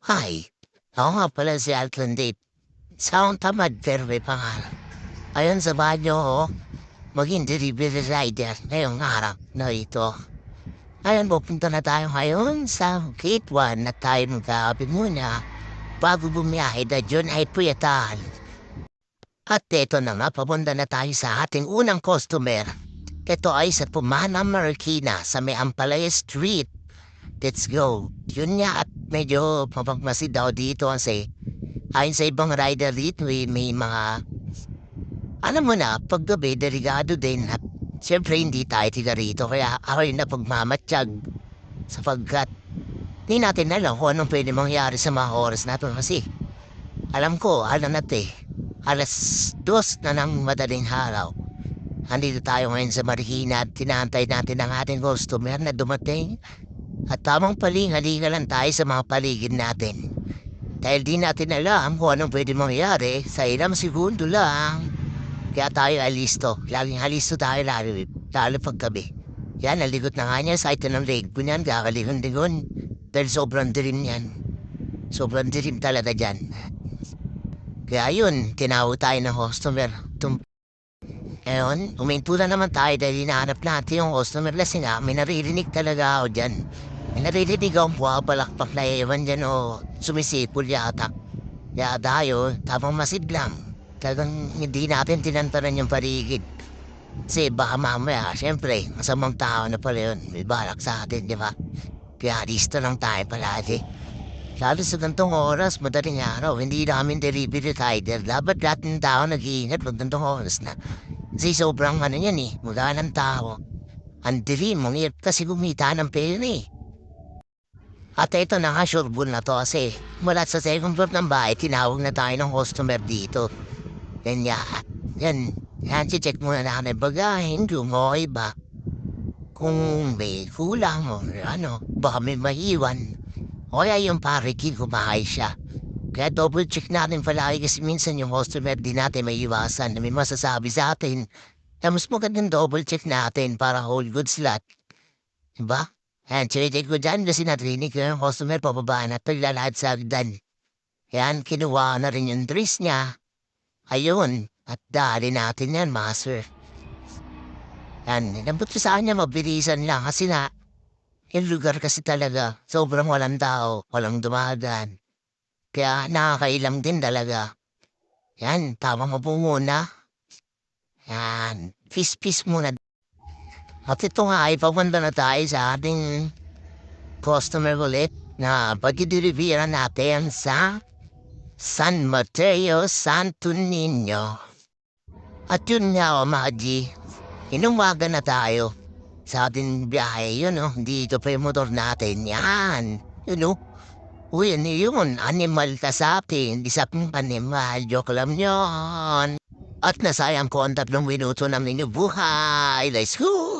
Hi, ako nga pala si Alton Date. Sound tamad pero may pangarap. Ayon sa banyo ko, maging delivery rider ngayong araw na ito. Ngayon, pupunta na tayo ngayon sa Gate 1 na tayo magkakapit muna bago bumiyahe na dyan ay puyatan. At eto na nga, papunta na tayo sa ating unang customer. Ito ay sa Pumana Marikina sa may Ampalaya Street. Let's go. Yun nga at medyo mapagmasid daw dito kasi ayon sa ibang rider dito may mga alam mo na paggabi delikado din at siyempre hindi tayo tiga rito kaya ako yung napagmamatsyag sapagkat di natin alam kung anong pwede mangyari sa mga oras na to kasi alam ko alam natin alas 2 na ng madaling araw. Andito tayo ngayon sa Marikina at tinantay natin ang ating customer na dumating. At tamang palingalinga lang tayo sa mga paligid natin. Dahil di natin alam kung anong pwede mangyari sa ilang segundo lang. Kaya tayo alisto. Laging alisto tayo lalo paggabi. Yan, naligot na nga niya sa ito ng leg ko niyan. Kakaligon-ligon. Dahil sobrang dilim yan. Sobrang dilim talaga dyan. Kaya yun, tinawag tayo ng customer. Ngayon, huminto na naman tayo dahil hinahanap natin yung customer kasi nga may naririnig talaga ako dyan. May naririnig akong buwapalakpak na ewan dyan o sumisipol yata. Kaya tayo, tapang masidlang. Talagang hindi natin tinantanan yung paligid. Kasi baka mamaya, syempre, masamang tao na pala yun. May balak sa atin, di ba? Kaya listo lang tayo palagi. Lalo sa gantong oras, madaling araw, hindi namin delivery rider. Dapat lahat ng tao nag-iingat pag gantong oras na. Kasi sobrang ano yan eh, mula ng tao. Ang dilim, ang hirap kasi kumita ng pera eh. At ito na nga, sureball na to kasi mula sa second floor ng bahay, tinawag na tayo ng customer dito. Ganyan. Yan, check muna namin bagahin kung okay ba. Kung may kulang o ano, baka may maiwan. O kaya yung parikin kumahay siya. Kaya double check natin palagi kasi minsan yung customer di natin may iwasan na may masasabi sa atin. Na mas magandang double check natin para whole goods lot. Diba? Yan, check ko dyan kasi narinig ko yung customer pababa na paglalahad sa agdan. Yan, kinuha na rin yung dress niya. Ayun, at dali natin yan, master. Yan, nilambot ko sa kanya mabilisan lang kasi na yung lugar kasi talaga sobrang walang tao, walang dumadaan. Kaya nakakailang din talaga. Yan, tama mo po muna. Yan, peace muna. At ito nga ay papunta na tayo sa ating customer ulit na pagdidelivera natin sa San Mateo, Santo Niño. At yun nga o mga G, inumaga na tayo sa ating biyahe. Yun o, dito pa yung motor natin. Yan, yun o. Uy, ano yun? Animal ka sa akin. Isa pang animal. Joke lang yun. At nasayang ko ang 3 minuto ng inyong buhay. Let's go!